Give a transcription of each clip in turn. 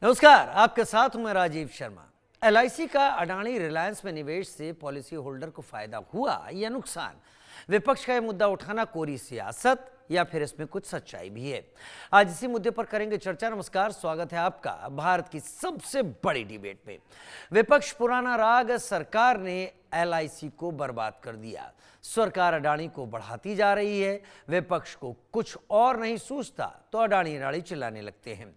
नमस्कार, आपके साथ हूं मैं राजीव शर्मा। एलआईसी का अडानी रिलायंस में निवेश से पॉलिसी होल्डर को फायदा हुआ या नुकसान? विपक्ष का यह मुद्दा उठाना कोरी सियासत या फिर इसमें कुछ सच्चाई भी है? आज इसी मुद्दे पर करेंगे चर्चा। नमस्कार, स्वागत है आपका भारत की सबसे बड़ी डिबेट में। विपक्ष पुराना राग, सरकार ने एलआईसी को बर्बाद कर दिया, सरकार अडानी को बढ़ाती जा रही है। विपक्ष को कुछ और नहीं सूझता तो अडानी अडानी चिल्लाने लगते हैं।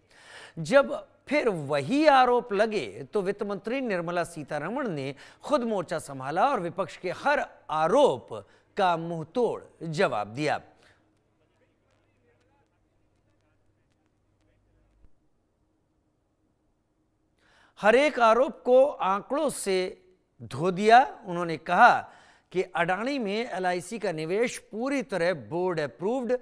जब फिर वही आरोप लगे तो वित्त मंत्री निर्मला सीतारमण ने खुद मोर्चा संभाला और विपक्ष के हर आरोप का मुंहतोड़ जवाब दिया। हर एक आरोप को आंकड़ों से धो दिया। उन्होंने कहा कि अडानी में एलआईसी का निवेश पूरी तरह board approved,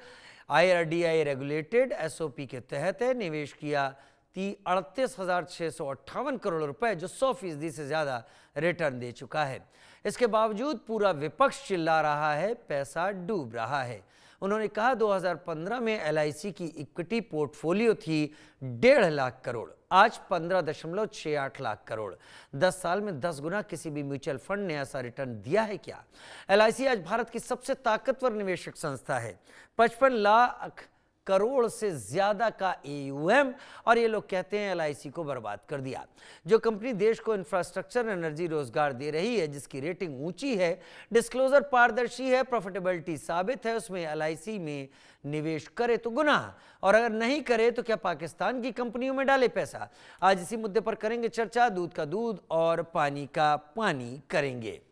IRDI regulated SOP के तहत है। निवेश किया 38,658 करोड़ रुपए, जो 100% से ज्यादा रिटर्न दे चुका है। इसके बावजूद पूरा विपक्ष चिल्ला रहा है, पैसा डूब रहा है। उन्होंने कहा 2015 में एलआईसी की इक्विटी पोर्टफोलियो थी 1.5 लाख करोड़, आज 15.68 लाख करोड़। 10 साल में 10 गुना किसी भी म्यूचुअल फंड ने ऐसा रिटर्न दिया है क्या? एलआईसी आज भारत की सबसे ताकतवर निवेशक संस्था है। 55 लाख करोड़ से ज्यादा का एयूएम, और ये लोग कहते हैं एलआईसी को बर्बाद कर दिया। जो कंपनी देश को इंफ्रास्ट्रक्चर, एनर्जी, रोजगार दे रही है, जिसकी रेटिंग ऊंची है, डिस्क्लोजर पारदर्शी है, प्रॉफिटेबिलिटी साबित है, उसमें एलआईसी में निवेश करे तो गुनाह, और अगर नहीं करे तो क्या पाकिस्तान की कंपनियों में डाले पैसा? आज इसी मुद्दे पर करेंगे चर्चा। दूध का दूध और पानी का पानी करेंगे।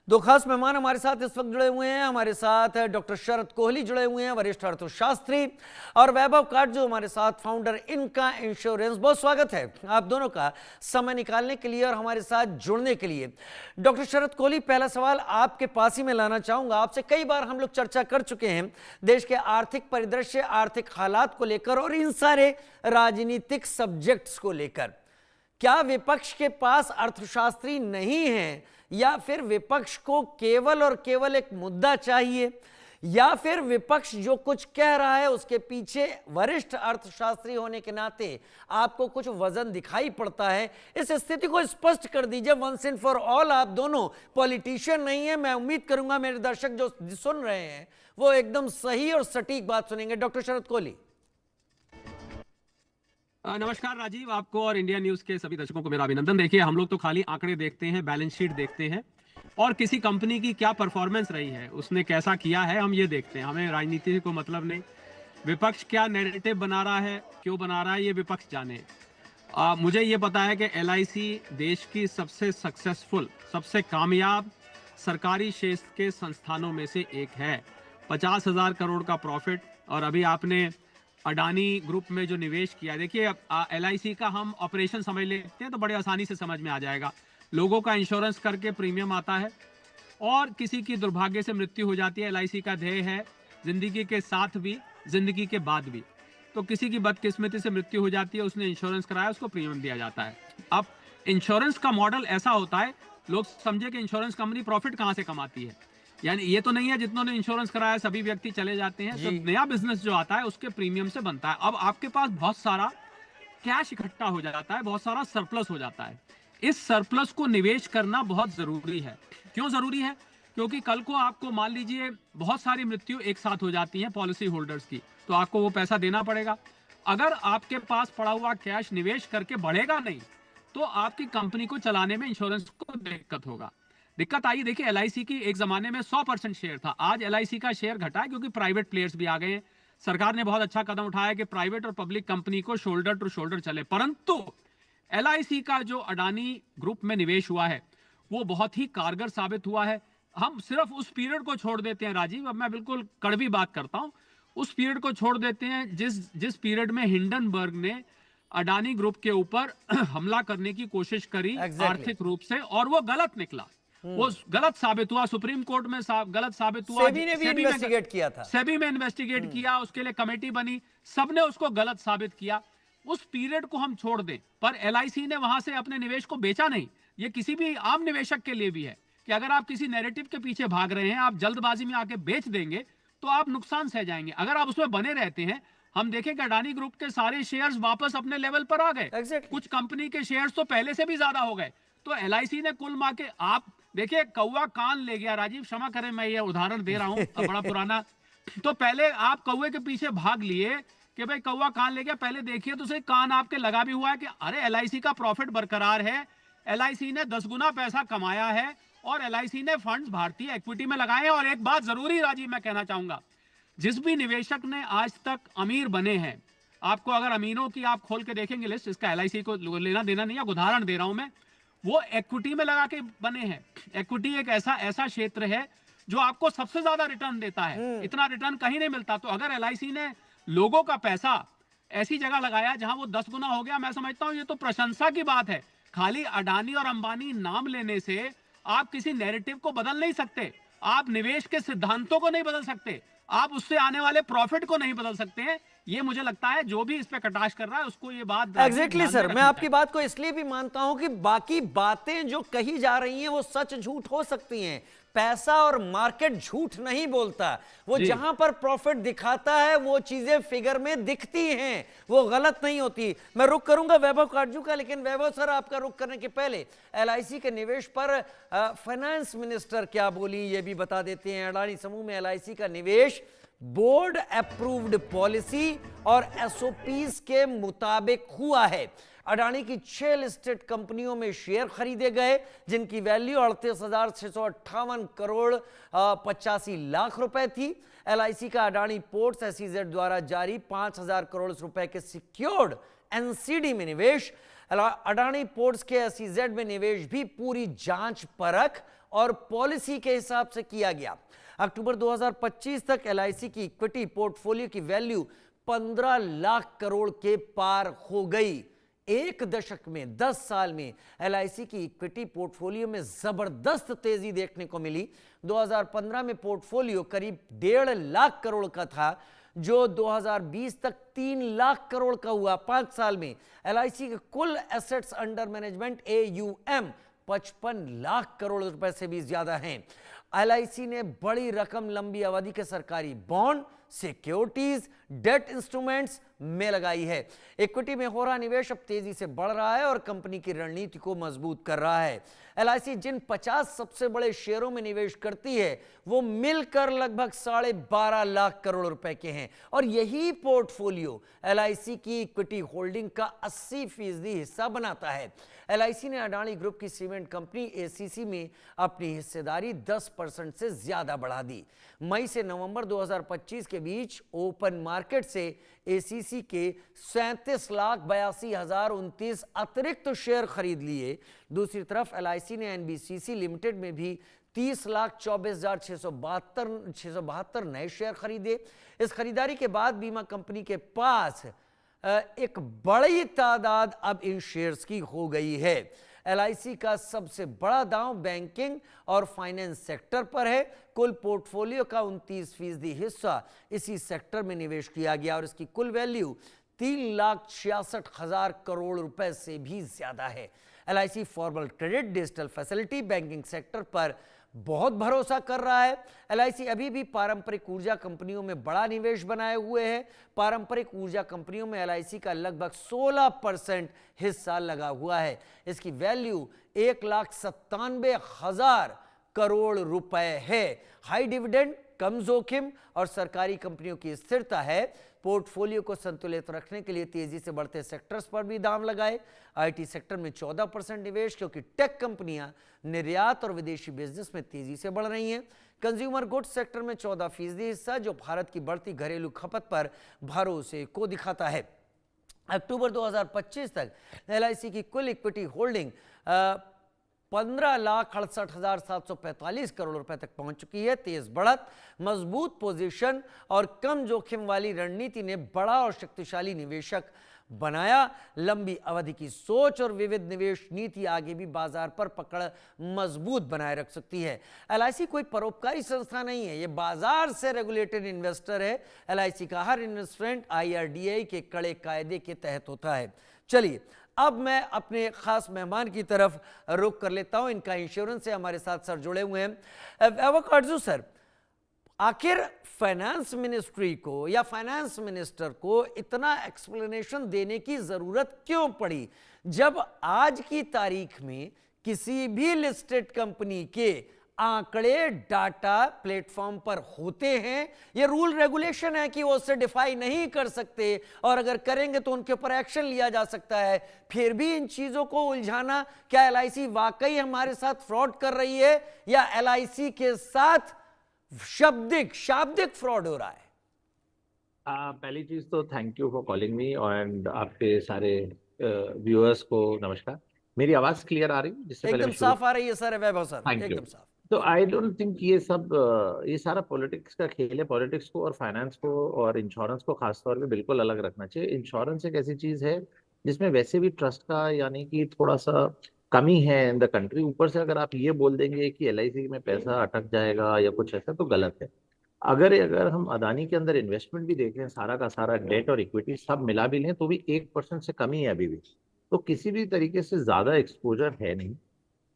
दो खास मेहमान हमारे साथ इस वक्त जुड़े हुए हैं। हमारे साथ डॉक्टर शरद कोहली जुड़े हुए हैं, वरिष्ठ अर्थशास्त्री, और वैभव काट जो हमारे साथ फाउंडर इनका इंश्योरेंस। बहुत स्वागत है आप दोनों का समय निकालने के लिए और हमारे साथ जुड़ने के लिए। डॉक्टर शरद कोहली, पहला सवाल आपके पास ही मैं लाना चाहूंगा। आपसे कई बार हम लोग चर्चा कर चुके हैं देश के आर्थिक परिदृश्य, आर्थिक हालात को लेकर और इन सारे राजनीतिक सब्जेक्ट्स को लेकर। क्या विपक्ष के पास अर्थशास्त्री नहीं है, या फिर विपक्ष को केवल और केवल एक मुद्दा चाहिए, या फिर विपक्ष जो कुछ कह रहा है उसके पीछे वरिष्ठ अर्थशास्त्री होने के नाते आपको कुछ वजन दिखाई पड़ता है? इस स्थिति को स्पष्ट कर दीजिए वंस एंड फॉर ऑल। आप दोनों पॉलिटिशियन नहीं है। मैं उम्मीद करूंगा मेरे दर्शक जो सुन रहे हैं वो एकदम सही और सटीक बात सुनेंगे। डॉक्टर शरद कोहली। नमस्कार राजीव, आपको और इंडिया न्यूज के सभी दर्शकों को मेरा अभिनंदन। देखिए, हम लोग तो खाली आंकड़े देखते हैं, बैलेंस शीट देखते हैं, और किसी कंपनी की क्या परफॉर्मेंस रही है, उसने कैसा किया है, हम ये देखते हैं। हमें राजनीति से कोई मतलब नहीं। विपक्ष क्या नैरेटिव बना रहा है, क्यों बना रहा है, ये विपक्ष जाने। मुझे ये पता है कि एलआईसी देश की सबसे सक्सेसफुल, सबसे कामयाब सरकारी क्षेत्र के संस्थानों में से एक है। 50,000 करोड़ का प्रॉफिट, और अभी आपने अडानी ग्रुप में जो निवेश किया, देखिए एलआईसी का हम ऑपरेशन समझ लेते हैं तो बड़े आसानी से समझ में आ जाएगा। लोगों का इंश्योरेंस करके प्रीमियम आता है, और किसी की दुर्भाग्य से मृत्यु हो जाती है। एलआईसी का ध्येय है जिंदगी के साथ भी, जिंदगी के बाद भी। तो किसी की बदकिस्मती से मृत्यु हो जाती है, उसने इंश्योरेंस कराया, उसको प्रीमियम दिया जाता है। अब इंश्योरेंस का मॉडल ऐसा होता है, लोग समझे कि इंश्योरेंस कंपनी प्रॉफिट कहां से कमाती है। यानी ये तो नहीं है जितनों ने इंश्योरेंस कराया सभी व्यक्ति चले जाते हैं। तो नया बिजनेस जो आता है उसके प्रीमियम से बनता है। अब आपके पास बहुत सारा कैश इकट्ठा हो जाता है, बहुत सारा सरप्लस हो जाता है। इस सरप्लस को निवेश करना बहुत जरूरी है। क्यों जरूरी है? क्योंकि कल को आपको मान लीजिए बहुत सारी मृत्यु एक साथ हो जाती है पॉलिसी होल्डर्स की, तो आपको वो पैसा देना पड़ेगा। अगर आपके पास पड़ा हुआ कैश निवेश करके बढ़ेगा नहीं, तो आपकी कंपनी को चलाने में इंश्योरेंस को दिक्कत आई। देखिए, एलआईसी की एक जमाने में 100% शेयर था, आज एलआईसी का शेयर घटा है क्योंकि प्राइवेट प्लेयर्स भी आ गए हैं। सरकार ने बहुत अच्छा कदम उठाया कि प्राइवेट और पब्लिक कंपनी को शोल्डर टू शोल्डर चले। परंतु एलआईसी का जो अडानी ग्रुप में निवेश हुआ है वो बहुत ही कारगर साबित हुआ है। हम सिर्फ उस पीरियड को छोड़ देते हैं राजीव, अब मैं बिल्कुल कड़वी बात करता हूं, उस पीरियड को छोड़ देते हैं जिस पीरियड में हिंडनबर्ग ने अडानी ग्रुप के ऊपर हमला करने की कोशिश करी आर्थिक रूप से, और वो गलत निकला। वो गलत साबित हुआ, सुप्रीम कोर्ट में गलत साबित हुआ। सेबी ने भी इन्वेस्टिगेट किया था, सेबी में इन्वेस्टिगेट किया, उसके लिए कमेटी बनी, सबने उसको गलत साबित किया। उस पीरियड को हम छोड़ दें, पर एलआईसी ने वहां से अपने निवेश को बेचा नहीं। ये किसी भी आम निवेशक के लिए भी है कि अगर आप किसी नैरेटिव के पीछे भाग रहे हैं, आप जल्दबाजी में आके बेच देंगे तो आप नुकसान सह जाएंगे। अगर आप उसमें बने रहते हैं, हम देखें कि अडानी ग्रुप के सारे शेयर्स वापस अपने लेवल पर आ गए। Exactly. कुछ कंपनी के शेयर्स तो पहले से भी ज्यादा हो गए। तो एलआईसी ने कुल मार के, आप देखिए, कौवा कान ले गया। राजीव क्षमा करें, मैं ये उदाहरण दे रहा हूं, बड़ा पुराना। तो पहले आप कौवे के पीछे भाग लिए कि भाई कौवा कान ले गया, पहले देखिए तो सही, कान आपके लगा भी हुआ है कि अरे एलआईसी का प्रॉफिट बरकरार है, एलआईसी ने 10 गुना पैसा कमाया है और एलआईसी ने फंड्स भारतीय इक्विटी में लगाए हैं। और एक बात जरूरी राजीव मैं कहना चाहूंगा, जिस भी निवेशक ने आज तक अमीर बने हैं, आपको अगर अमीरों की आप खोल के देखेंगे लिस्ट, इसका एलआईसी को लेना देना नहीं है, उदाहरण दे रहा हूं मैं, वो इक्विटी में लगा के बने हैं। इक्विटी एक ऐसा क्षेत्र है जो आपको सबसे ज्यादा रिटर्न देता है। इतना रिटर्न कहीं नहीं मिलता। तो अगर एलआईसी ने लोगों का पैसा ऐसी जगह लगाया जहां वो 10 गुना हो गया, मैं समझता हूं ये तो प्रशंसा की बात है। खाली अडानी और अंबानी नाम लेने से आप किसी नैरेटिव को बदल नहीं सकते, आप निवेश के सिद्धांतों को नहीं बदल सकते, आप उससे आने वाले प्रॉफिट को नहीं बदल सकते हैं। ये मुझे लगता है जो भी इस पे कटाक्ष कर रहा है उसको ये बात एग्जैक्टली सर, मैं आपकी बात को इसलिए भी मानता हूं कि बाकी बातें जो कही जा रही हैं वो सच झूठ हो सकती हैं, पैसा और मार्केट झूठ नहीं बोलता। वो जहां पर प्रॉफिट दिखाता है वो चीजें फिगर में दिखती हैं, वो गलत नहीं होती। मैं रुक करूंगा वैभव काटजू का, लेकिन वैभव सर, आपका रुक करने के पहले एलआईसी के निवेश पर फाइनेंस मिनिस्टर क्या बोली ये भी बता देते हैं। अडानी समूह में एलआईसी का निवेश बोर्ड अप्रूव्ड पॉलिसी और एसओपीज के मुताबिक हुआ है। अडानी की 6 लिस्टेड कंपनियों में शेयर खरीदे गए जिनकी वैल्यू 38,658 करोड़ 85 लाख रुपए थी। एलआईसी का अडानी पोर्ट्स एसईजेड द्वारा जारी 5,000 करोड़ रुपए के सिक्योर्ड एनसीडी में निवेश। अडानी पोर्ट्स के एसईजेड में निवेश भी पूरी जांच परख और पॉलिसी के हिसाब से किया गया। अक्टूबर 2025 तक एलआईसी की इक्विटी पोर्टफोलियो की वैल्यू 15 लाख करोड़ के पार हो गई। एक दशक में, 10 साल में एलआईसी की इक्विटी पोर्टफोलियो में जबरदस्त तेजी देखने को मिली। 2015 में पोर्टफोलियो करीब 1.5 लाख करोड़ का था, जो 2020 तक 3 लाख करोड़ का हुआ। 5 साल में एलआईसी के कुल assets under management AUM 55 lakh crore रुपए से भी ज्यादा हैं। एलआईसी ने बड़ी रकम लंबी अवधि के सरकारी बॉन्ड, सिक्योरिटीज, डेट इंस्ट्रूमेंट्स में लगाई है। इक्विटी में हो रहा निवेश अब तेजी से बढ़ रहा है और कंपनी की रणनीति को मजबूत कर रहा है। एलआईसी जिन 50 सबसे बड़े शेयरों में निवेश करती है वो मिलकर लगभग 12.5 लाख करोड़ रुपए के हैं और यही पोर्टफोलियो एलआईसी की इक्विटी होल्डिंग का 80% हिस्सा बनाता है। एलआईसी ने अडानी ग्रुप की सीमेंट कंपनी एसीसी में अपनी हिस्सेदारी 10% से ज्यादा बढ़ा दी। मई से नवंबर 2025 के बीच ओपन मार्केट से एसीसी के 37,82,029 अतिरिक्त शेयर खरीद लिए। दूसरी तरफ एलआईसी ने एनबीसीसी लिमिटेड में भी 30,24,672 नए शेयर खरीदे। इस खरीदारी के बाद बीमा कंपनी के पास एक बड़ी तादाद अब इन शेयर्स की हो गई है। एलआईसी का सबसे बड़ा दांव बैंकिंग और फाइनेंस सेक्टर पर है। कुल पोर्टफोलियो का 29% हिस्सा इसी सेक्टर में निवेश किया गया और इसकी कुल वैल्यू 3,66,000 करोड़ रुपए से भी ज्यादा है। LIC formal credit, digital facility, banking sector पर बहुत भरोसा कर रहा है। एलआईसी अभी भी पारंपरिक ऊर्जा कंपनियों में बड़ा निवेश बनाए हुए है। पारंपरिक ऊर्जा कंपनियों में एलआईसी का लगभग 16% हिस्सा लगा हुआ है। इसकी वैल्यू 1,97,000 करोड़ रुपए है। हाई डिविडेंड, कम जोखिम और सरकारी कंपनियों की स्थिरता है। पोर्टफोलियो को संतुलित रखने के लिए तेजी से बढ़ते सेक्टर्स पर भी दाम लगाए। आईटी सेक्टर में 14% निवेश, क्योंकि टेक कंपनियां निर्यात और विदेशी बिजनेस में तेजी से बढ़ रही हैं। कंज्यूमर गुड्स सेक्टर में 14% हिस्सा, जो भारत की बढ़ती घरेलू खपत पर भरोसे को दिखाता है। अक्टूबर 2025 तक एलआईसी की कुल इक्विटी होल्डिंग 15,68,745 करोड़ रुपए तक पहुंच चुकी है। तेज बढ़त, मजबूत पोजीशन और कम जोखिम वाली रणनीति ने बड़ा और शक्तिशाली निवेशक बनाया। लंबी अवधि की सोच और विविध निवेश नीति आगे भी बाजार पर पकड़ मजबूत बनाए रख सकती है। एलआईसी कोई परोपकारी संस्था नहीं है, ये बाजार से रेगुलेटेड इन्वेस्टर है। एलआईसी का हर इन्वेस्टमेंट IRDAI के कड़े कायदे के तहत होता है। चलिए अब मैं अपने खास मेहमान की तरफ रुख कर लेता हूं। इनका इंश्योरेंस से हमारे साथ सर जुड़े हुए हैं। एवोकाडो सर, आखिर फाइनेंस मिनिस्ट्री को या फाइनेंस मिनिस्टर को इतना एक्सप्लेनेशन देने की जरूरत क्यों पड़ी, जब आज की तारीख में किसी भी लिस्टेड कंपनी के आंकड़े डाटा प्लेटफॉर्म पर होते हैं। ये रूल रेगुलेशन है कि वो उससे डिफाई नहीं कर सकते, और अगर करेंगे तो उनके ऊपर एक्शन लिया जा सकता है। फिर भी इन चीजों को उलझाना, क्या एलआईसी वाकई हमारे साथ फ्रॉड कर रही है या एलआईसी के साथ शाब्दिक फ्रॉड हो रहा है? पहली चीज तो thank you for calling me, and आपके सारे व्यूअर्स को नमस्कार। मेरी आवाज क्लियर आ रही है? जिससे पहले एकदम साफ आ रही है sir, Vaibhav sir, thank you. एकदम साफ। तो आई डोंट थिंक ये सारा पॉलिटिक्स का खेल है। पॉलिटिक्स को और फाइनेंस को और इंश्योरेंस को खास तौर पे बिल्कुल अलग रखना चाहिए। इंश्योरेंस एक ऐसी चीज है जिसमें वैसे भी ट्रस्ट का यानी कि थोड़ा सा कमी है इन द कंट्री। ऊपर से अगर आप ये बोल देंगे कि एलआईसी में पैसा अटक जाएगा या कुछ ऐसा, तो गलत है। अगर हम अदानी के अंदर इन्वेस्टमेंट भी देख लें, सारा का सारा डेट और इक्विटी सब मिला भी लें, तो भी 1% से कमी है अभी भी। तो किसी भी तरीके से ज्यादा एक्सपोजर है नहीं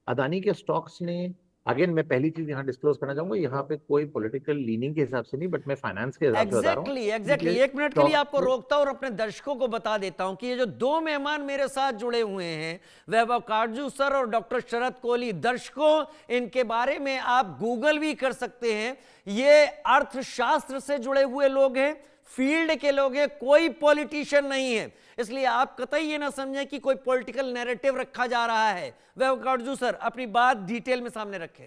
अदानी के स्टॉक्स ने। अगेन मैं पहली चीज यहाँ डिस्क्लोज करना चाहूंगा, यहाँ पे कोई पॉलिटिकल लीनिंग के हिसाब से नहीं, बट मैं फाइनेंस के हिसाब से बता रहा हूँ। एग्जैक्टली एक मिनट के लिए आपको रोकता हूं और अपने दर्शकों को बता देता हूं कि ये जो दो मेहमान मेरे साथ जुड़े हुए हैं, वैभव काटजू सर और डॉक्टर शरद कोहली, दर्शकों इनके बारे में आप गूगल भी कर सकते हैं। ये अर्थशास्त्र से जुड़े हुए लोग हैं, फील्ड के लोग हैं, कोई पॉलिटिशियन नहीं है। इसलिए आप कतई ये ना समझें कि कोई पॉलिटिकल नैरेटिव रखा जा रहा है। वैभव काटजू सर अपनी बात डिटेल में सामने रखें।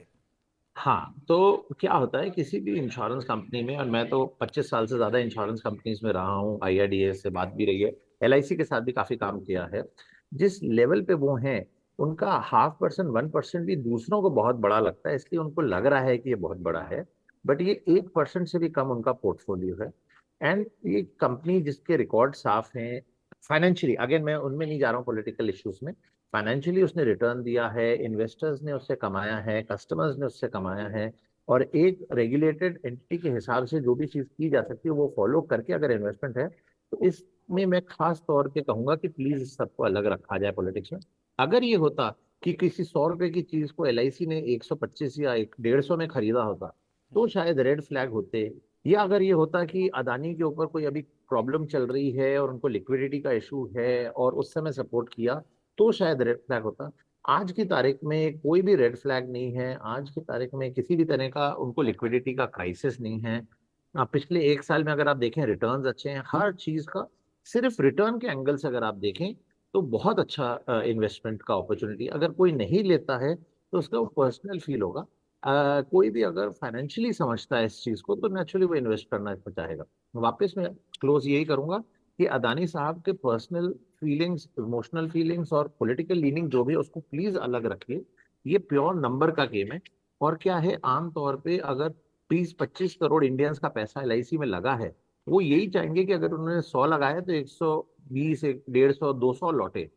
हाँ, तो क्या होता है किसी भी इंश्योरेंस कंपनी में, और मैं तो 25 साल से ज्यादा इंश्योरेंस कंपनीज में रहा हूँ, आईआरडीएस से बात भी रही है, एलआईसी के साथ भी काफी काम किया है। जिस लेवल पे वो हैं, उनका 0.5% 1% भी दूसरों को बहुत बड़ा लगता है, इसलिए उनको लग रहा है कि ये बहुत बड़ा है, बट ये 1% से भी कम उनका पोर्टफोलियो है। एंड ये कंपनी जिसके रिकॉर्ड साफ हैं फाइनेंशियली, अगेन मैं उनमें नहीं जा रहा हूँ पॉलिटिकल इश्यूज में, फाइनेंशियली उसने रिटर्न दिया है, इन्वेस्टर्स ने उससे कमाया है, कस्टमर्स ने उससे कमाया है, और एक रेगुलेटेड एंटिटी के हिसाब से जो भी चीज की जा सकती है वो फॉलो करके अगर इन्वेस्टमेंट है, तो इसमें मैं खास तौर पे कहूंगा कि प्लीज इस सबको अलग रखा जाए पॉलिटिक्स में। अगर ये होता कि किसी 100 रुपए की चीज को एलआईसी ने 125 या 150 में खरीदा होता, तो शायद रेड फ्लैग होते। या अगर ये होता कि अदानी के ऊपर कोई अभी प्रॉब्लम चल रही है और उनको लिक्विडिटी का इशू है और उस समय सपोर्ट किया, तो शायद रेड फ्लैग होता। आज की तारीख में कोई भी रेड फ्लैग नहीं है। आज की तारीख में किसी भी तरह का उनको लिक्विडिटी का क्राइसिस नहीं है। पिछले 1 साल में अगर आप देखें, रिटर्न्स अच्छे हैं हर चीज का। सिर्फ रिटर्न के एंगल से अगर आप देखें तो बहुत अच्छा इन्वेस्टमेंट का अपॉर्चुनिटी। अगर कोई नहीं लेता है तो उसका वो पर्सनल फील होगा। कोई भी अगर फाइनेंशियली समझता है इस चीज को, तो नेचुरली वो इन्वेस्ट करना इसमें चाहेगा। वापस मैं क्लोज यही करूंगा कि अदानी साहब के पर्सनल फीलिंग्स, इमोशनल फीलिंग्स और पॉलिटिकल लीनिंग जो भी है उसको प्लीज अलग रखिए। ये प्योर नंबर का गेम है। और क्या है, आम तौर पे अगर 20-25 करोड़ इंडियंस का पैसा एलआईसी में लगा है, वो यही चाहेंगे कि अगर उन्होंने 100 लगाया तो 120, 150, 200 लौटे।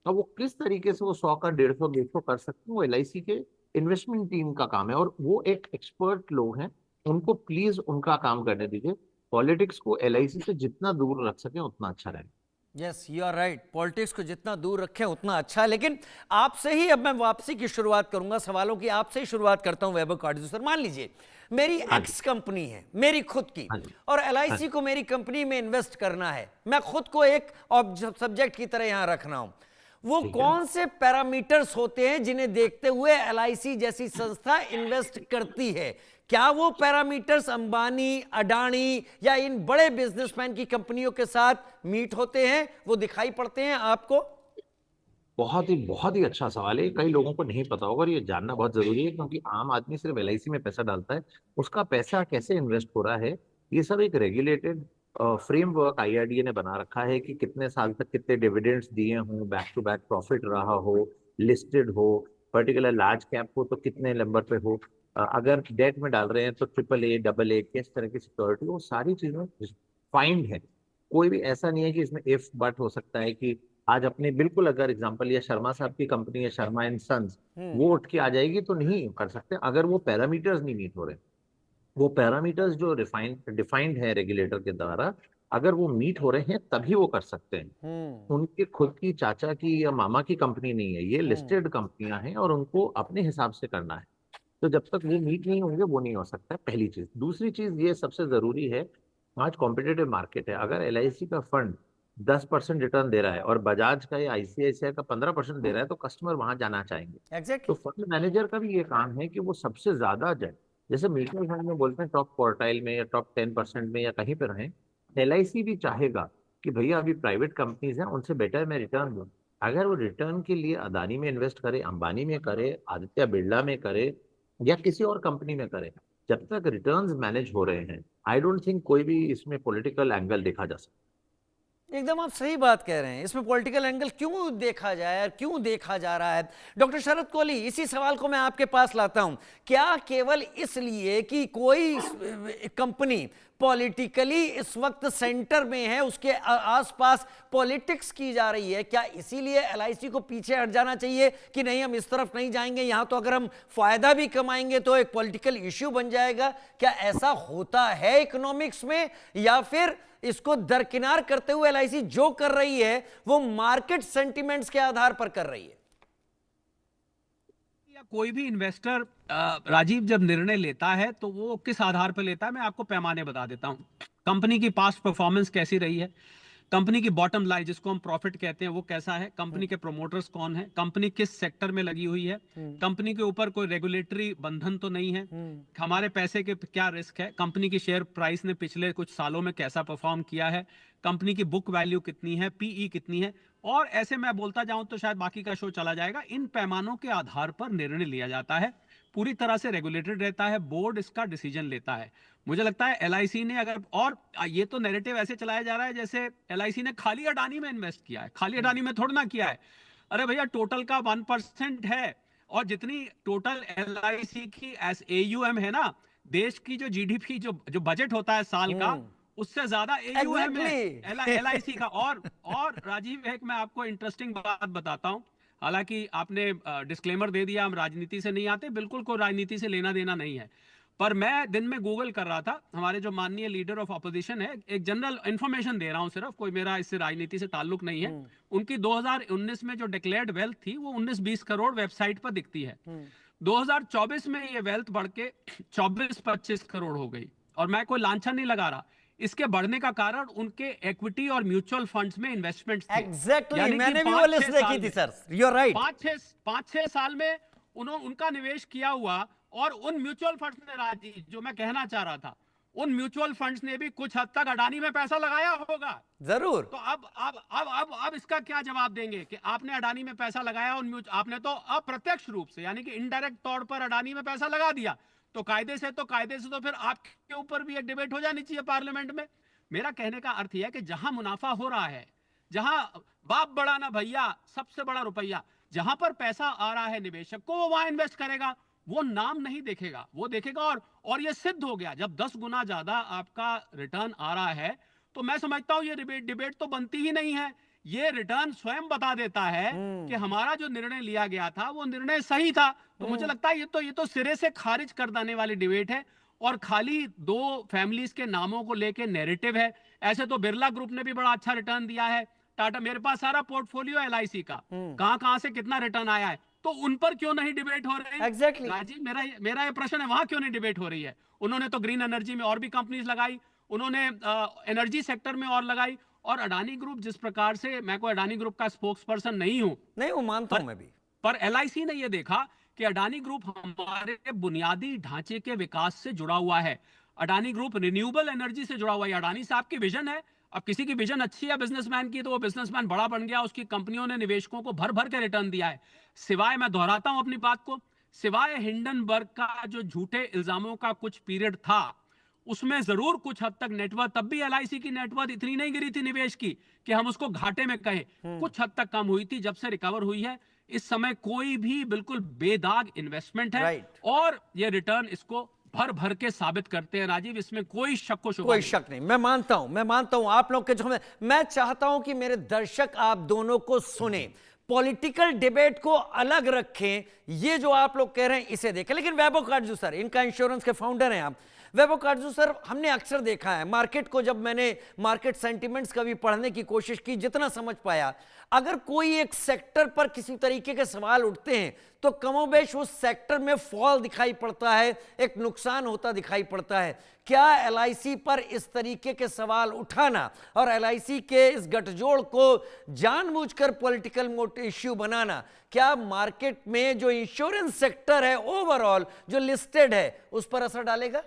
अब वो किस तरीके से वो 100 का 150 200 कर सकते हैं, वो एलआईसी के इन्वेस्टमेंट टीम का काम है, और वो एक एक्सपर्ट लोग हैं। उनको प्लीज उनका काम करने दीजिए। पॉलिटिक्स को एलआईसी से जितना दूर रख सके उतना अच्छा रहेगा। Yes, you are right. Politics को जितना दूर रखें उतना अच्छा है। लेकिन आपसे ही अब मैं वापसी की शुरुआत करूंगा, सवालों की आपसे ही शुरुआत करता हूं वैभव काटजू सर। मान लीजिए मेरी एक्स कंपनी है, मेरी खुद की, और एलआईसी को मेरी कंपनी में इन्वेस्ट करना है। मैं खुद को एक सब्जेक्ट की तरह यहां रखना हूं। वो कौन से पैरामीटर्स होते हैं जिन्हें देखते हुए एलआईसी जैसी संस्था इन्वेस्ट करती है? क्या वो पैरामीटर्स अंबानी, अडानी या इन बड़े बिजनेसमैन की कंपनियों के साथ मीट होते हैं, वो दिखाई पड़ते हैं आपको? बहुत ही अच्छा सवाल है। कई लोगों को नहीं पता होगा और ये जानना बहुत जरूरी है, क्योंकि आम आदमी सिर्फ एलआईसी में पैसा डालता है। उसका पैसा कैसे इन्वेस्ट हो रहा है, ये सब एक रेगुलेटेड फ्रेमवर्क आईआरडीए ने बना रखा है कि कितने साल तक कितने डिविडेंड्स दिए हों, बैक टू बैक प्रॉफिट रहा हो, लिस्टेड हो, पर्टिकुलर लार्ज कैप हो तो कितने नंबर पे हो, अगर डेट में डाल रहे हैं तो AAA, AA, किस तरह की सिक्योरिटी, वो सारी चीजें फाइंड है। कोई भी ऐसा नहीं है कि इसमें इफ बट हो सकता है कि आज अपने बिल्कुल अगर एग्जांपल या शर्मा साहब की कंपनी है शर्मा एंड सन्स, वो उठ के आ जाएगी तो नहीं कर सकते अगर वो पैरामीटर्स नहीं मीट हो रहे। वो पैरामीटर्स जो डिफाइंड है रेगुलेटर के द्वारा, अगर वो मीट हो रहे हैं तभी वो कर सकते हैं। उनके खुद की चाचा की या मामा की कंपनी नहीं है, ये लिस्टेड कंपनियां हैं और उनको अपने हिसाब से करना है। तो जब तक वो मीट नहीं होंगे वो नहीं हो सकता है, पहली चीज। दूसरी चीज ये सबसे जरूरी है, आज कॉम्पिटेटिव मार्केट है, अगर एलआईसी का फंड 10% रिटर्न दे रहा है और बजाज का या आईसीआईसीआई का 15% दे रहा है, तो कस्टमर वहां जाना चाहेंगे। तो एग्जैक्टली। फंड मैनेजर का भी ये काम है कि वो सबसे ज्यादा जाए, जैसे म्यूचुअल फंड में बोलते हैं टॉप क्वार्टाइल में या टॉप 10% में या कहीं पर रहें, एलआईसी भी चाहेगा कि भैया अभी प्राइवेट कंपनीज हैं, उनसे बेटर मैं रिटर्न दूं। अगर वो रिटर्न के लिए अदानी में इन्वेस्ट करे, अंबानी में करे, आदित्य बिरला में करे, या किसी और कंपनी में करे, जब तक रिटर्न्स मैनेज हो रहे हैं, आई डोंट थिंक कोई भी इसमें पॉलिटिकल एंगल देखा जा सकता। एकदम आप सही बात कह रहे हैं, इसमें पॉलिटिकल एंगल क्यों देखा जाए और क्यों देखा जा रहा है? डॉक्टर शरद कोहली, इसी सवाल को मैं आपके पास लाता हूं। क्या केवल इसलिए कि कोई कंपनी पॉलिटिकली इस वक्त सेंटर में है, उसके आसपास पॉलिटिक्स की जा रही है, क्या इसीलिए एलआईसी को पीछे हट जाना चाहिए कि नहीं हम इस तरफ नहीं जाएंगे, यहां तो अगर हम फायदा भी कमाएंगे तो एक पॉलिटिकल इश्यू बन जाएगा? क्या ऐसा होता है इकोनॉमिक्स में, या फिर इसको दरकिनार करते हुए एलआईसी जो कर रही है वो मार्केट सेंटिमेंट्स के आधार पर कर रही है? या कोई भी इन्वेस्टर राजीव जब निर्णय लेता है तो वो किस आधार पर लेता है, मैं आपको पैमाने बता देता हूं। कंपनी की पास्ट परफॉर्मेंस कैसी रही है, कंपनी की बॉटम लाइन जिसको हम प्रॉफिट कहते हैं वो कैसा है, कंपनी के प्रोमोटर्स कौन है, कंपनी किस सेक्टर में लगी हुई है, कंपनी के ऊपर कोई रेगुलेटरी बंधन तो नहीं है, हमारे पैसे के क्या रिस्क है, कंपनी की शेयर प्राइस ने पिछले कुछ सालों में कैसा परफॉर्म किया है, कंपनी की बुक वैल्यू कितनी है, पीई कितनी है, और ऐसे मैं बोलता जाऊं तो शायद बाकी का शो चला जाएगा। इन पैमानों के आधार पर निर्णय लिया जाता है, पूरी तरह से रेगुलेटेड रहता है, बोर्ड इसका डिसीजन लेता है। मुझे लगता है एलआईसी ने अगर, और ये तो नैरेटिव ऐसे चलाया जा रहा है जैसे एलआईसी ने खाली अडानी में इन्वेस्ट किया है, खाली अडानी में थोड़ा ना किया है। अरे भैया टोटल का 1% है, और जितनी टोटल एलआईसी की एस एयूएम है ना, देश की जो जीडीपी जो बजट होता है साल का, उससे ज्यादा एयूएम है एलआईसी का। और राजीव, एक मैं आपको इंटरेस्टिंग बात बताता हूं, हालांकि आपने डिस्क्लेमर दे दिया हम राजनीति से नहीं आते, बिल्कुल कोई राजनीति से लेना देना नहीं है, पर मैं दिन में गूगल कर रहा था, हमारे जो माननीय लीडर ऑफ अपोजिशन है, एक जनरल इंफॉर्मेशन दे रहा हूं सिर्फ, कोई मेरा इससे राजनीति से ताल्लुक नहीं है, उनकी 2019 में जो डिक्लेयर्ड वेल्थ थी वो 19-20 करोड़ वेबसाइट पर दिखती है। 2024 में ये वेल्थ बढ़ के 24-25 करोड़ हो गई, और मैं कोई लांछन नहीं लगा रहा। इसके बढ़ने का कारण उनके इक्विटी और म्यूचुअल फंड्स में इन्वेस्टमेंट्स थे। एग्जैक्टली, मैंने भी वो लिस्ट देखी थी सर, यू आर राइट। 5-6 साल में उनका निवेश किया हुआ, और उन म्यूचुअल फंड्स ने, राजीव जो मैं कहना चाह रहा था, उन म्यूचुअल फंड्स ने भी कुछ हद तक अडानी में पैसा लगाया होगा जरूर। तो अब इसका क्या जवाब देंगे कि आपने अडानी में पैसा लगाया, आपने तो अप्रत्यक्ष रूप से यानी कि इनडायरेक्ट तौर पर अडानी में पैसा लगा दिया, तो कायदे से तो फिर आपके ऊपर भी एक डिबेट हो जानी चाहिए पार्लियामेंट में। मेरा कहने का अर्थ यह है कि जहां मुनाफा हो रहा है, जहां बाप बड़ा ना भैया सबसे बड़ा रुपया, जहां पर पैसा आ रहा है निवेशक को, वो वहां इन्वेस्ट करेगा, वो नाम नहीं देखेगा, वो देखेगा। और ये सिद्ध हो गया, जब 10 गुना ज्यादा आपका रिटर्न आ रहा है, तो मैं समझता हूं ये डिबेट तो बनती ही नहीं है। ये रिटर्न स्वयं बता देता है कि हमारा जो निर्णय लिया गया था वो निर्णय सही था। तो मुझे लगता है ये तो सिरे से खारिज कर देने वाली डिबेट है, और खाली दो फैमिलीज के नामों को लेके नैरेटिव है। ऐसे तो बिरला ग्रुप ने भी बड़ा अच्छा रिटर्न दिया है, टाटा, मेरे पास सारा पोर्टफोलियो एलआईसी का, कहां से कितना रिटर्न आया है, तो उन पर क्यों नहीं डिबेट हो रही? एग्जैक्टली राजीव, मेरा ये प्रश्न है, वहां क्यों नहीं डिबेट हो रही है? उन्होंने तो ग्रीन एनर्जी में और भी कंपनीज लगाई, उन्होंने एनर्जी सेक्टर में और लगाई, और अडानी ग्रुप जिस प्रकार से, मैं कोई अडानी ग्रुप का स्पोक्स पर्सन नहीं हूं, नहीं वो मानता हूं मैं भी, पर एलआईसी ने यह देखा कि अडानी ग्रुप हमारे बुनियादी ढांचे के विकास से जुड़ा हुआ है, अडानी ग्रुप रिन्यूएबल एनर्जी से जुड़ा हुआ है, अडानी साहब की विजन है। अब किसी की विजन अच्छी है बिजनेसमैन की, तो वो बिजनेसमैन बड़ा बन गया, उसकी कंपनियों ने निवेशकों को भर भर के रिटर्न दिया है। सिवाय, मैं दोहराता हूं अपनी बात को, सिवाय हिंडनबर्ग का जो झूठे इल्जामों का कुछ पीरियड था, उसमें जरूर कुछ हद तक नेटवर्थ, तब भी एलआईसी की नेटवर्थ इतनी नहीं गिरी थी निवेश की कि हम उसको घाटे में कहें, कुछ हद तक कम हुई थी। जब से रिकवर हुई है, इस समय कोई भी बिल्कुल बेदाग इन्वेस्टमेंट है, और ये रिटर्न इसको भर भर के साबित करते हैं। राजीव, इसमें कोई शक को शुबा कोई शक नहीं, मैं मानता हूं आप लोग के जो, मैं चाहता हूं कि मेरे दर्शक आप दोनों को सुने, पॉलिटिकल डिबेट को अलग रखें, ये जो आप लोग कह रहे हैं इसे देखें। लेकिन वैभव काटजू सर, इनका इंश्योरेंस के फाउंडर हैं आप, वैभव काटजू सर, हमने अक्सर देखा है मार्केट को, जब मैंने मार्केट सेंटिमेंट्स का भी पढ़ने की कोशिश की, जितना समझ पाया, अगर कोई एक सेक्टर पर किसी तरीके के सवाल उठते हैं तो कमोबेश उस सेक्टर में फॉल दिखाई पड़ता है, एक नुकसान होता दिखाई पड़ता है। क्या एलआईसी पर इस तरीके के सवाल उठाना और एलआईसी के इस गठजोड़ को जानबूझकर पॉलिटिकल इश्यू बनाना, क्या मार्केट में जो इंश्योरेंस सेक्टर है ओवरऑल जो लिस्टेड है उस पर असर डालेगा?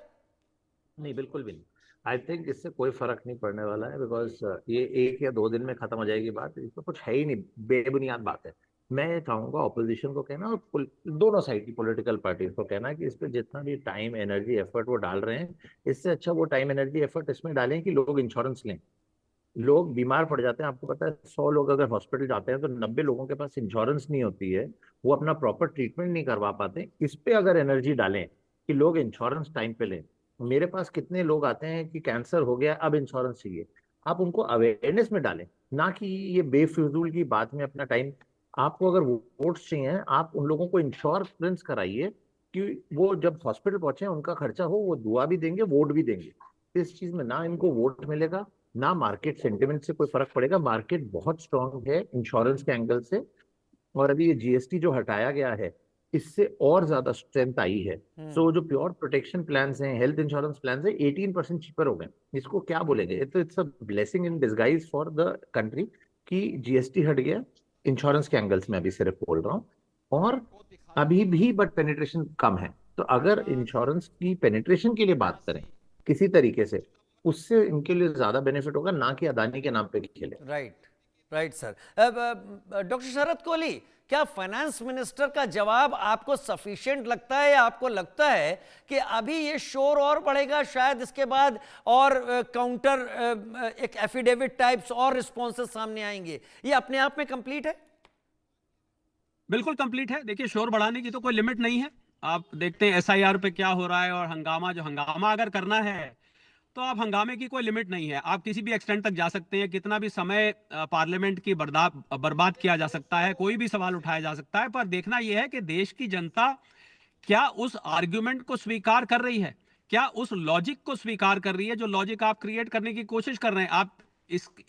नहीं, बिल्कुल भी नहीं। आई थिंक इससे कोई फर्क नहीं पड़ने वाला है, बिकॉज ये 1 या 2 दिन में खत्म हो जाएगी बात, इसमें कुछ है ही नहीं, बेबुनियाद बात है। मैं ये चाहूंगा ऑपोजिशन को कहना और दोनों साइड की पॉलिटिकल पार्टीज को कहना कि इस पे जितना भी टाइम, एनर्जी, एफर्ट वो डाल रहे हैं, इससे अच्छा वो टाइम, एनर्जी, एफर्ट इसमें डालें कि लोग इंश्योरेंस लें। लोग बीमार पड़ जाते हैं, आपको पता है 100 लोग अगर हॉस्पिटल जाते हैं तो 90 लोगों के पास इंश्योरेंस नहीं होती है, वो अपना प्रॉपर ट्रीटमेंट नहीं करवा पाते। इस पे अगर एनर्जी डालें कि लोग इंश्योरेंस टाइम पे लें। मेरे पास कितने लोग आते हैं कि कैंसर हो गया, अब इंश्योरेंस चाहिए, आप उनको अवेयरनेस में डालें, ना कि ये बेफिजूल की बात में अपना टाइम। आपको अगर वोट्स चाहिए, आप उन लोगों को इंश्योरेंस कराइए कि वो जब हॉस्पिटल पहुंचे उनका खर्चा हो, वो दुआ भी देंगे, वोट भी देंगे। इस चीज में ना इनको वोट मिलेगा, ना मार्केट सेंटिमेंट से कोई फर्क पड़ेगा। मार्केट बहुत स्ट्रांग है इंश्योरेंस के एंगल से, और अभी ये जीएसटी जो हटाया गया है, इससे और ज्यादा स्ट्रेंथ आई है। सो जो प्योर प्रोटेक्शन प्लान्स हैं, हेल्थ इंश्योरेंस प्लान्स हैं, 18% चीपर हो गए। इसको क्या बोलेंगे, तो it's a blessing in disguise for the country कि जीएसटी हट गया इंश्योरेंस के एंगल से, मैं अभी सिर्फ बोल रहा हूँ। और अभी भी बट पेनिट्रेशन कम है, तो अगर इंश्योरेंस की पेनिट्रेशन के लिए बात करें किसी तरीके से, उससे इनके लिए ज्यादा बेनिफिट होगा, ना कि अदानी के नाम पे खेले। Right, right sir. डॉक्टर शरद कोहली, क्या फाइनेंस मिनिस्टर का जवाब आपको सफिशिएंट लगता है, या आपको लगता है कि अभी ये शोर और बढ़ेगा, शायद इसके बाद और काउंटर एक एफिडेविट टाइप्स और रिस्पॉन्सेस सामने आएंगे? ये अपने आप में कंप्लीट है? बिल्कुल कंप्लीट है। देखिए, शोर बढ़ाने की तो कोई लिमिट नहीं है। आप देखते हैं एसआईआर पे क्या हो रहा है, और हंगामा, जो हंगामा अगर करना है तो आप हंगामे की कोई लिमिट नहीं है, आप किसी भी एक्सटेंट तक जा सकते हैं, कितना भी समय पार्लियामेंट की बर्बाद किया जा सकता है, कोई भी सवाल उठाया जा सकता है। पर देखना यह है कि देश की जनता क्या उस आर्ग्यूमेंट को स्वीकार कर रही है, क्या उस लॉजिक को स्वीकार कर रही है जो लॉजिक आप क्रिएट करने की कोशिश कर रहे हैं। आप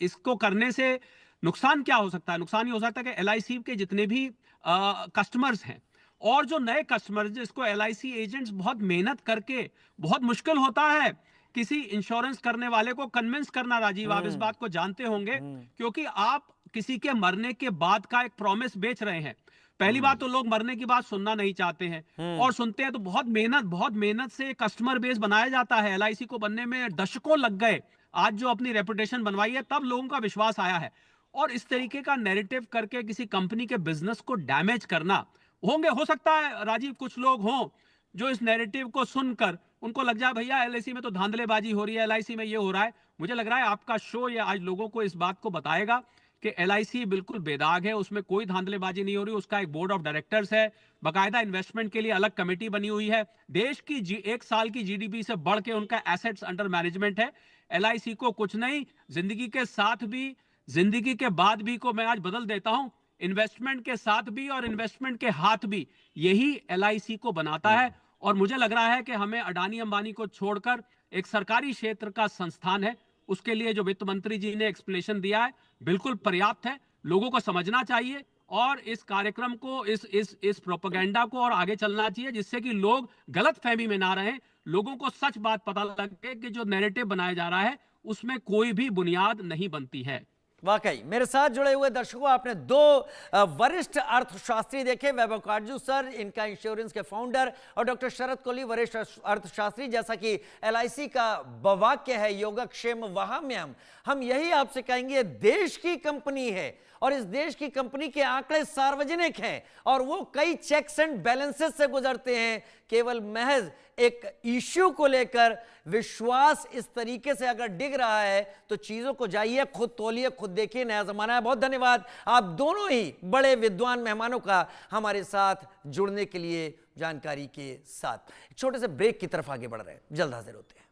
इसको करने से नुकसान क्या हो सकता है? नुकसान ये हो सकता है कि एलआईसी के जितने भी कस्टमर्स हैं, और जो नए कस्टमर्स, जिसको एलआईसी एजेंट्स बहुत मेहनत करके, बहुत मुश्किल होता है किसी इंश्योरेंस करने वाले को कन्विंस करना। राजीव, आप इस बात को जानते होंगे, क्योंकि आप किसी के मरने के बाद का एक प्रॉमिस बेच रहे हैं। पहली बात तो लोग मरने की बात सुनना नहीं चाहते हैं, और सुनते हैं तो बहुत मेहनत से कस्टमर बेस बनाया जाता है। एलआईसी को बनने में दशकों लग गए। आज जो अपनी रेपुटेशन बनवाई है, तब लोगों का विश्वास आया है। और इस तरीके का नैरेटिव करके किसी कंपनी के बिजनेस को डैमेज करना, हो सकता है राजीव कुछ लोग हों जो इस नैरेटिव को सुनकर उनको लग जाए भैया एलआईसी में तो धांधलेबाजी हो रही है, एलआईसी में ये हो रहा है। मुझे लग रहा है आपका शो ये आज लोगों को इस बात को बताएगा कि एलआईसी बिल्कुल बेदाग है, उसमें कोई धांधलेबाजी नहीं हो रही। उसका एक बोर्ड ऑफ डायरेक्टर्स है, बाकायदा इन्वेस्टमेंट के लिए अलग कमेटी बनी हुई है, देश की 1 साल की जीडीपी से बढ़ के उनका एसेट्स अंडर मैनेजमेंट है। एलआईसी को कुछ नहीं, जिंदगी के साथ भी, जिंदगी के बाद भी को मैं आज बदल देता हूं, इन्वेस्टमेंट के साथ भी और इन्वेस्टमेंट के हाथ भी, यही एलआईसी को बनाता है। और मुझे लग रहा है कि हमें अडानी अंबानी को छोड़कर एक सरकारी क्षेत्र का संस्थान है, उसके लिए जो वित्त मंत्री जी ने एक्सप्लेनेशन दिया है बिल्कुल पर्याप्त है। लोगों को समझना चाहिए और इस कार्यक्रम को, इस प्रोपेगेंडा को और आगे चलना चाहिए, जिससे कि लोग गलत फहमी में ना रहें, लोगों को सच बात पता लगे कि जो नैरेटिव बनाया जा रहा है उसमें कोई भी बुनियाद नहीं बनती है। वाकई मेरे साथ जुड़े हुए दर्शकों, आपने 2 वरिष्ठ अर्थशास्त्री देखे, वैभव काटजू सर, इनका इंश्योरेंस के फाउंडर, और डॉक्टर शरद कोहली, वरिष्ठ अर्थशास्त्री। जैसा कि एलआईसी का वाक्य है, योगक्षेम वहाम्यहम्, हम यही आपसे कहेंगे, देश की कंपनी है और इस देश की कंपनी के आंकड़े सार्वजनिक हैं और वो कई चेक्स एंड बैलेंसेस से गुजरते हैं। केवल महज एक इश्यू को लेकर विश्वास इस तरीके से अगर डिग रहा है तो चीजों को जाइए, खुद तोलिए, खुद देखिए, नया जमाना है। बहुत धन्यवाद आप दोनों ही बड़े विद्वान मेहमानों का हमारे साथ जुड़ने के लिए, जानकारी के साथ। छोटे से ब्रेक की तरफ आगे बढ़ रहे हैं, जल्द हाजिर होते हैं।